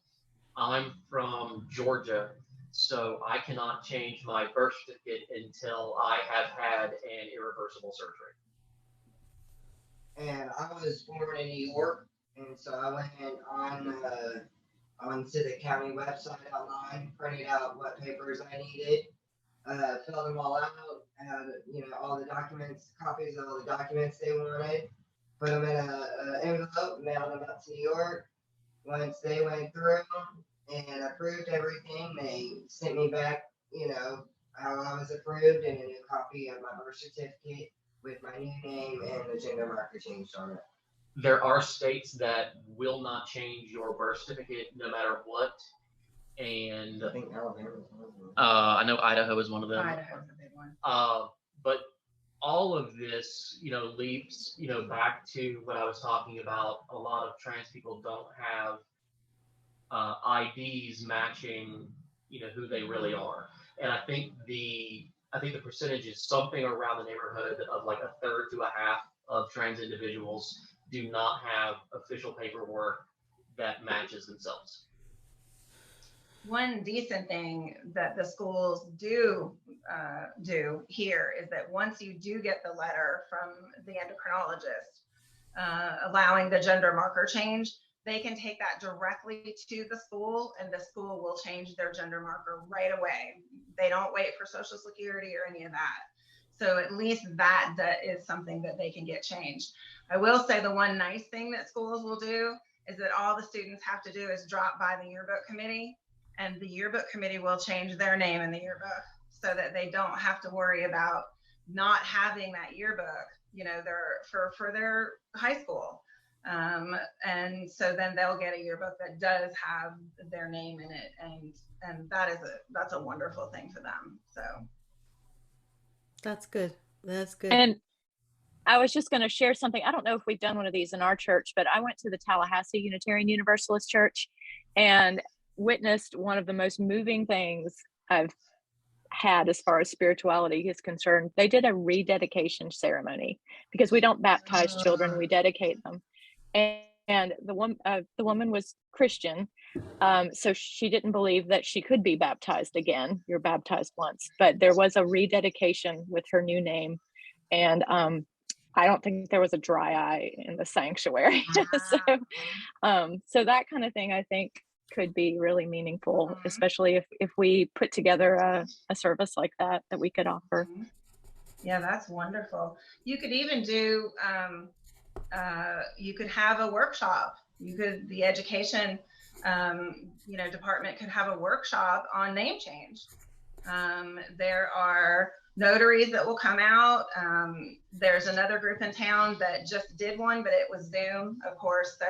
Speaker 3: I'm from Georgia, so I cannot change my birth certificate until I have had an irreversible surgery.
Speaker 2: And I was born in New York, and so I went onto the county website online, printed out what papers I needed, filled them all out, had all the documents, copies of all the documents they wanted, put them in an envelope, mailed them up to New York. Once they went through and approved everything, they sent me back, how I was approved, and a new copy of my birth certificate with my new name and the gender marker changed on it.
Speaker 3: There are states that will not change your birth certificate no matter what. And
Speaker 2: I think Alabama is one of them.
Speaker 3: I know Idaho is one of them.
Speaker 4: Idaho's a big one.
Speaker 3: But all of this, leaps, back to what I was talking about. A lot of trans people don't have IDs matching, who they really are. And I think the percentage is something around the neighborhood of like a third to a half of trans individuals do not have official paperwork that matches themselves.
Speaker 4: One decent thing that the schools do here is that once you do get the letter from the endocrinologist allowing the gender marker change, they can take that directly to the school, and the school will change their gender marker right away. They don't wait for Social Security or any of that. So at least that is something that they can get changed. I will say the one nice thing that schools will do is that all the students have to do is drop by the yearbook committee, and the yearbook committee will change their name in the yearbook. so that they don't have to worry about not having that yearbook, for their high school. And so then they'll get a yearbook that does have their name in it, and that's a wonderful thing for them. So
Speaker 1: That's good. That's good.
Speaker 7: And I was just going to share something. I don't know if we've done one of these in our church, but I went to the Tallahassee Unitarian Universalist Church and witnessed one of the most moving things I've had as far as spirituality is concerned. They did a rededication ceremony because we don't baptize children, we dedicate them. And the woman was Christian, so she didn't believe that she could be baptized again. You're baptized once, but there was a rededication with her new name, and I don't think there was a dry eye in the sanctuary. So that kind of thing, I think, could be really meaningful, especially if we put together a service like that we could offer.
Speaker 4: Yeah, that's wonderful. You could even do, you could have a workshop. The education, department could have a workshop on name change. There are notaries that will come out. There's another group in town that just did one, but it was Zoom, of course. So,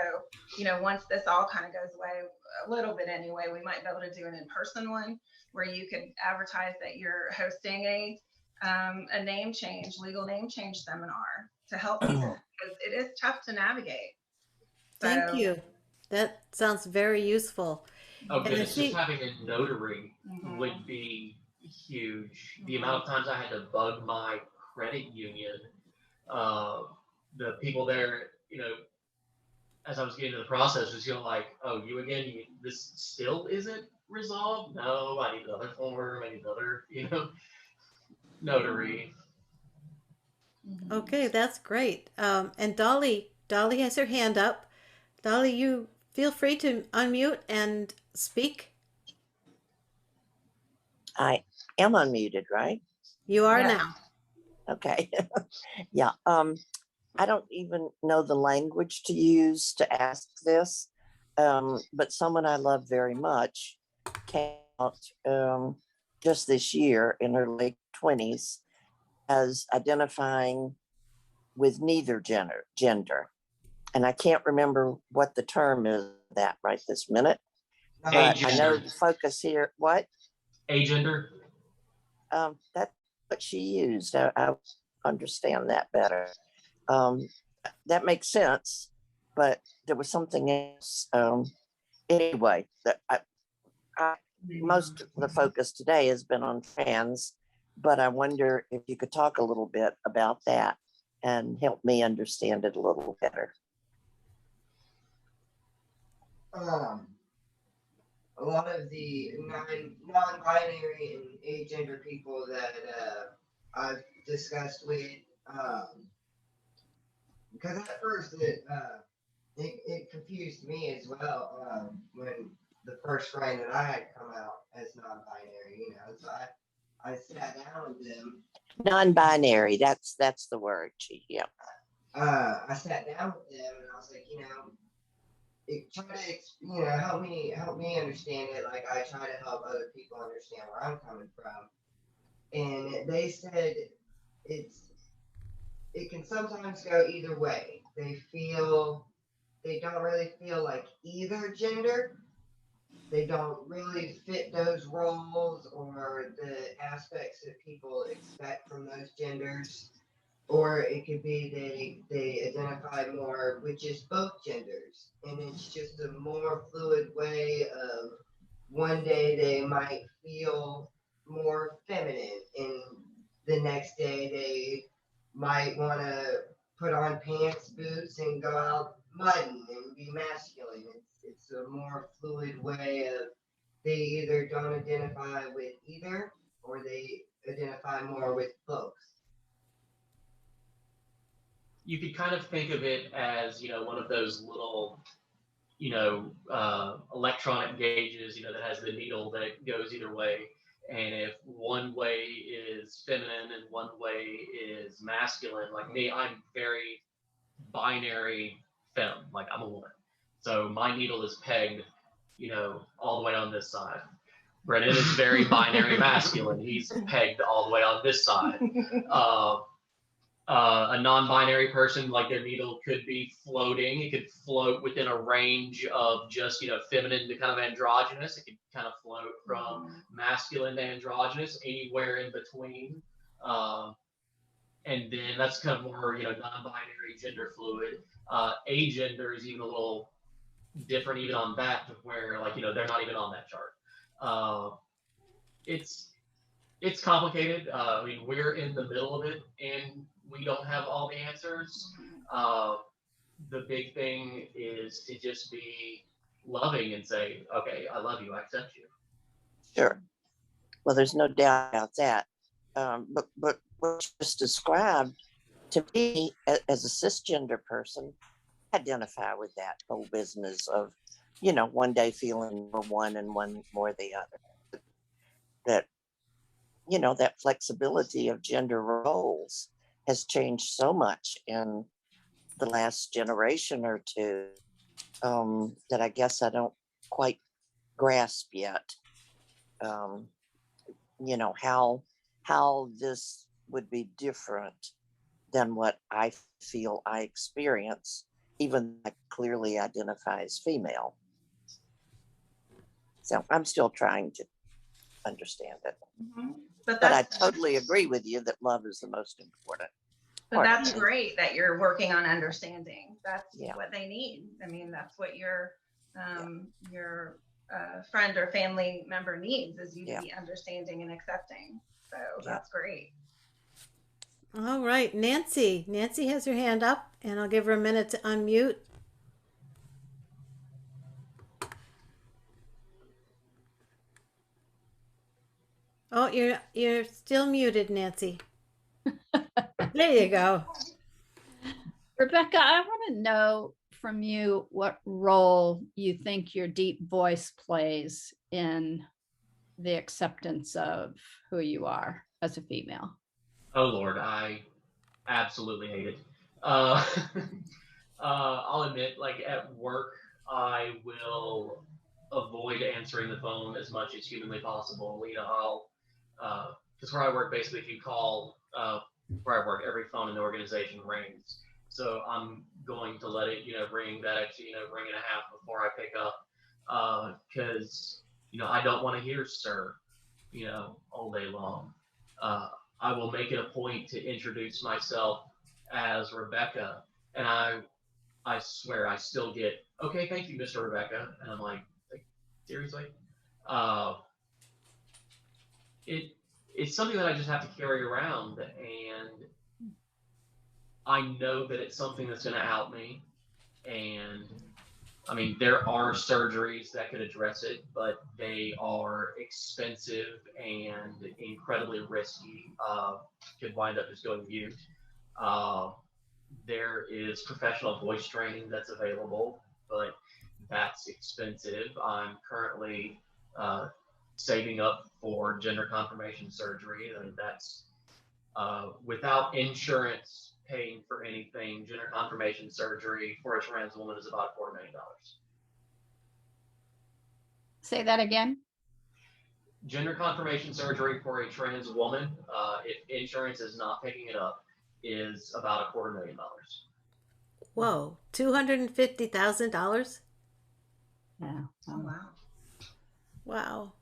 Speaker 4: once this all kind of goes away a little bit anyway, we might be able to do an in-person one where you could advertise that you're hosting a name change, legal name change seminar to help people, because it is tough to navigate.
Speaker 1: Thank you. That sounds very useful.
Speaker 3: Oh goodness, just having a notary would be huge. The amount of times I had to bug my credit union, the people there, as I was getting into the process, was like, "Oh, you again? This still isn't resolved? No, I need another form. I need another, notary."
Speaker 1: Okay, that's great. And Dolly has her hand up. Dolly, you feel free to unmute and speak.
Speaker 8: I am unmuted, right?
Speaker 1: You are now.
Speaker 8: Okay. Yeah. I don't even know the language to use to ask this, but someone I love very much came out just this year in her late 20s as identifying with neither gender. And I can't remember what the term is that right this minute. But I know the focus here. What?
Speaker 3: Agender.
Speaker 8: That's what she used. I understand that better. That makes sense, but there was something else. Anyway, that most of the focus today has been on trans, but I wonder if you could talk a little bit about that and help me understand it a little better.
Speaker 2: A lot of the non-binary and agender people that I've discussed with, because at first it confused me as well when the first friend that I had come out as non-binary, so I sat down with them.
Speaker 8: Non-binary, that's the word. Yeah.
Speaker 2: I sat down with them and I was like, try to, help me understand it. Like I try to help other people understand where I'm coming from. And they said it can sometimes go either way. They don't really feel like either gender. They don't really fit those roles or the aspects that people expect from those genders. Or it could be they identify more with just both genders. And it's just a more fluid way of one day they might feel more feminine and the next day they might want to put on pants, boots, and go out mudding and be masculine. It's a more fluid way of they either don't identify with either or they identify more with both.
Speaker 3: You could kind of think of it as, one of those little, electronic gauges, that has the needle that goes either way. And if one way is feminine and one way is masculine, like me, I'm very binary femme, like I'm a woman. So my needle is pegged, all the way on this side. Brennan is very binary masculine. He's pegged all the way on this side. A non-binary person, like their needle could be floating. It could float within a range of just, feminine to kind of androgynous. It could kind of float from masculine to androgynous, anywhere in between. And then that's kind of more, non-binary, gender fluid. Agender is even a little different even on that, to where they're not even on that chart. It's complicated. I mean, we're in the middle of it, and we don't have all the answers. The big thing is to just be loving and say, okay, I love you, I accept you.
Speaker 8: Sure. Well, there's no doubt about that. But what you just described, to me, as a cisgender person, identify with that whole business of, one day feeling more one and one more the other. That, that flexibility of gender roles has changed so much in the last generation or two, that I guess I don't quite grasp yet. How this would be different than what I feel I experience, even though I clearly identify as female. So I'm still trying to understand it.
Speaker 4: Mm-hmm.
Speaker 8: But I totally agree with you that love is the most important.
Speaker 4: But that's great that you're working on understanding. That's
Speaker 8: Yeah.
Speaker 4: what they need. I mean, that's what your friend or family member needs, is you to be understanding and accepting. So that's great.
Speaker 1: All right, Nancy. Nancy has her hand up, and I'll give her a minute to unmute. Oh, you're still muted, Nancy. There you go.
Speaker 5: Rebecca, I want to know from you what role you think your deep voice plays in the acceptance of who you are as a female.
Speaker 3: Oh Lord, I absolutely hate it. I'll admit, at work, I will avoid answering the phone as much as humanly possible. Because where I work, basically, if you call where I work, every phone in the organization rings. So I'm going to let it, ring that extra, ring and a half before I pick up. Because, I don't want to hear sir, all day long. I will make it a point to introduce myself as Rebecca. And I swear I still get, okay, thank you, Mr. Rebecca. And I'm like seriously? It's something that I just have to carry around, and I know that it's something that's going to out me. And I mean, there are surgeries that could address it, but they are expensive and incredibly risky. Could wind up just going mute. There is professional voice training that's available, but that's expensive. I'm currently saving up for gender confirmation surgery, and that's without insurance paying for anything. Gender confirmation surgery for a trans woman is about $250,000.
Speaker 5: Say that again.
Speaker 3: Gender confirmation surgery for a trans woman, if insurance is not picking it up, is about $250,000.
Speaker 1: Whoa, $250,000?
Speaker 5: Yeah.
Speaker 4: Oh, wow.
Speaker 1: Wow.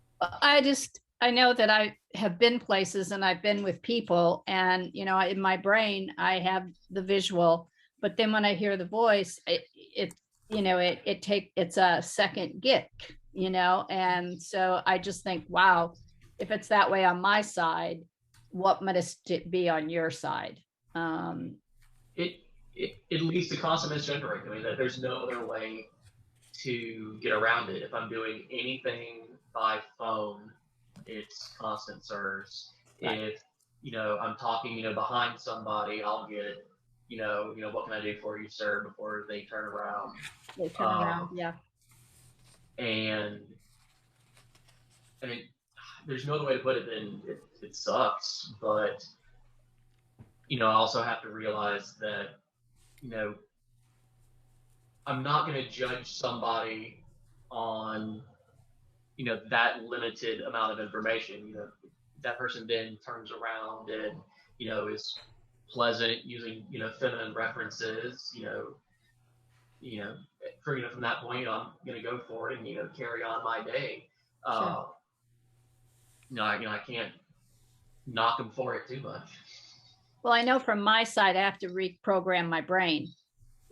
Speaker 5: I know that I have been places and I've been with people, and in my brain I have the visual, but then when I hear the voice, it's a second get, and so I just think, wow, if it's that way on my side, what must it be on your side?
Speaker 3: It leads to constant misgendering. I mean, that there's no other way to get around it. If I'm doing anything by phone, it's constant sirs. Right. If I'm talking behind somebody, I'll get what can I do for you, sir, before they turn around.
Speaker 5: Yeah.
Speaker 3: And I mean, there's no other way to put it than it sucks. But I also have to realize that I'm not going to judge somebody on that limited amount of information. That person then turns around and, is pleasant using, feminine references, from that point, I'm going to go for it and, carry on my day.
Speaker 1: Sure.
Speaker 3: I can't knock them for it too much.
Speaker 5: Well, I know from my side, I have to reprogram my brain.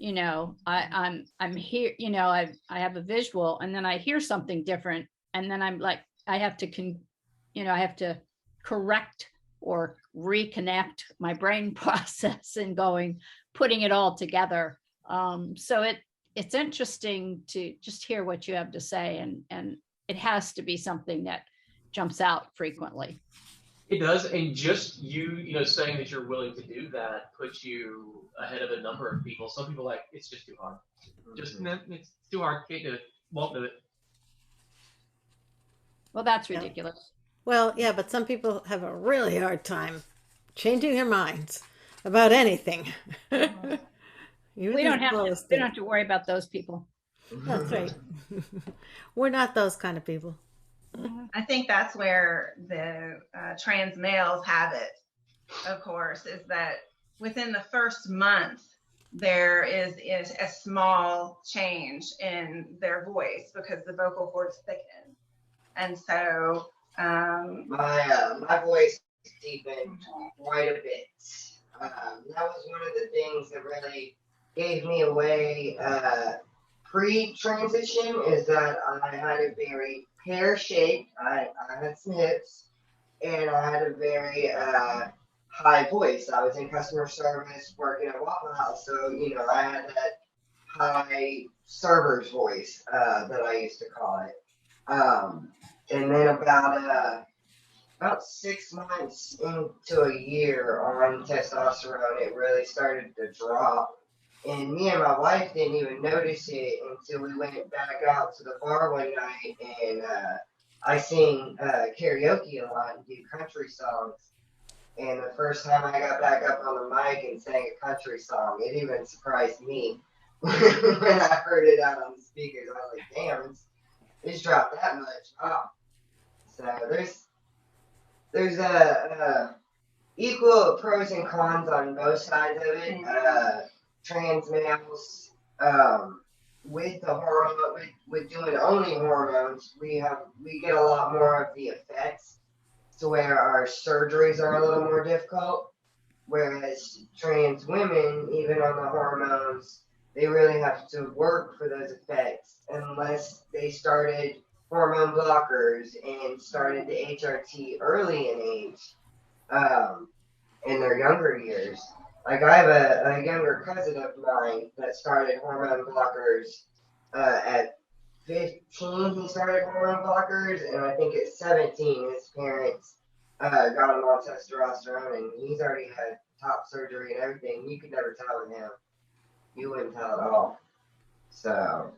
Speaker 5: I'm here, I have a visual, and then I hear something different, and then I'm like, I have to correct or reconnect my brain process and putting it all together. So it's interesting to just hear what you have to say, and it has to be something that jumps out frequently.
Speaker 3: It does, and just saying that you're willing to do that puts you ahead of a number of people. Some people it's just too hard. It's too hard. Can't do it. Won't do it.
Speaker 5: Well, that's ridiculous.
Speaker 1: Well, yeah, but some people have a really hard time changing their minds about anything.
Speaker 5: We don't have to worry about those people.
Speaker 1: That's right. We're not those kind of people.
Speaker 4: I think that's where the trans males have it, of course, is that within the first month, there is a small change in their voice because the vocal cords thicken. And so
Speaker 2: my voice deepened quite a bit. That was one of the things that really gave me away pre-transition, is that I had a very pear-shaped, I had some hips, and I had a very high voice. I was in customer service working at Waffle House, so I had that high server's voice that I used to call it. And then about 6 months into a year on testosterone, it really started to drop. And me and my wife didn't even notice it until we went back out to the bar one night, and I sing karaoke a lot and do country songs. And the first time I got back up on the mic and sang a country song, it even surprised me when I heard it out on the speakers. I was like, damn, it's dropped that much. Oh. So there's equal pros and cons on both sides of it. Trans males, with the hormone, with doing only hormones, we get a lot more of the effects, to where our surgeries are a little more difficult. Whereas trans women, even on the hormones, they really have to work for those effects unless they started hormone blockers and started the HRT early in age, in their younger years. Like, I have a younger cousin of mine that started hormone blockers at 15. He started hormone blockers, and I think at 17, his parents got him on testosterone, and he's already had top surgery and everything. You could never tell with him. You wouldn't tell at all. So.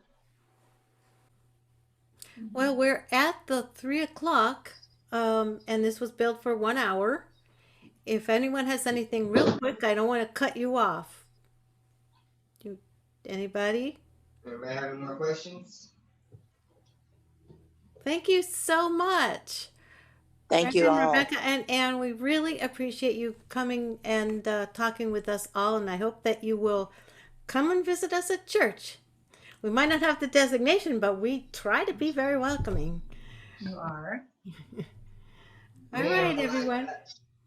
Speaker 1: Well, we're at the 3:00, and this was billed for 1 hour. If anyone has anything real quick, I don't want to cut you off. Anybody?
Speaker 2: Anybody have any more questions?
Speaker 1: Thank you so much.
Speaker 8: Thank you all.
Speaker 1: Rebecca and Ann, we really appreciate you coming and talking with us all, and I hope that you will come and visit us at church. We might not have the designation, but we try to be very welcoming.
Speaker 4: You are.
Speaker 1: All right, everyone.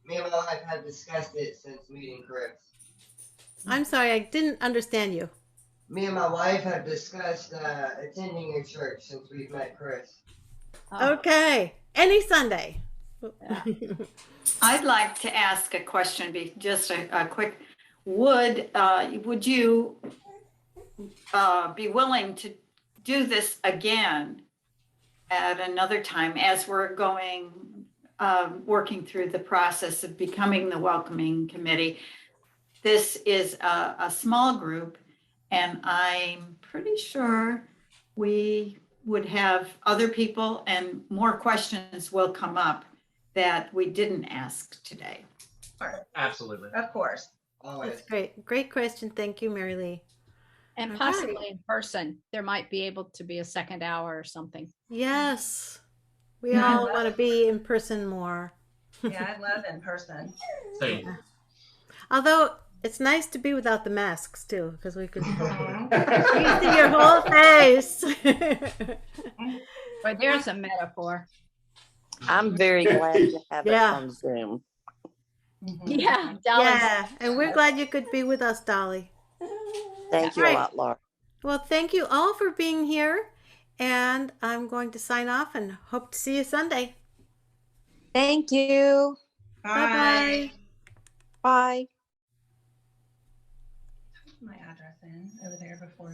Speaker 2: Me and my wife have discussed it since meeting Chris.
Speaker 1: I'm sorry, I didn't understand you.
Speaker 2: Me and my wife have discussed attending your church since we've met Chris.
Speaker 1: Okay, any Sunday.
Speaker 9: I'd like to ask a question, just a quick, would you be willing to do this again at another time as we're working through the process of becoming the welcoming committee? This is a small group, and I'm pretty sure we would have other people, and more questions will come up that we didn't ask today.
Speaker 3: Absolutely.
Speaker 4: Of course.
Speaker 1: That's great. Great question. Thank you, Mary Lee.
Speaker 5: And possibly in person, there might be able to be a second hour or something.
Speaker 1: Yes. We
Speaker 4: I
Speaker 1: all
Speaker 4: love
Speaker 1: want to
Speaker 4: it.
Speaker 1: be in person more.
Speaker 4: Yeah, I love in person.
Speaker 3: Same.
Speaker 1: Yeah. Although it's nice to be without the masks too, because we can
Speaker 4: Mhm.
Speaker 1: see your whole face.
Speaker 5: But there's a metaphor.
Speaker 8: I'm very glad to have it
Speaker 1: Yeah.
Speaker 8: on Zoom.
Speaker 4: Mhm.
Speaker 5: Yeah, Dolly's.
Speaker 1: Yeah, and we're glad you could be with us, Dolly.
Speaker 8: Thank you
Speaker 1: Right.
Speaker 8: a lot, Laura.
Speaker 1: Well, thank you all for being here, and I'm going to sign off and hope to see you Sunday.
Speaker 8: Thank you.
Speaker 1: Bye-bye.
Speaker 8: Bye.
Speaker 4: My address in over there before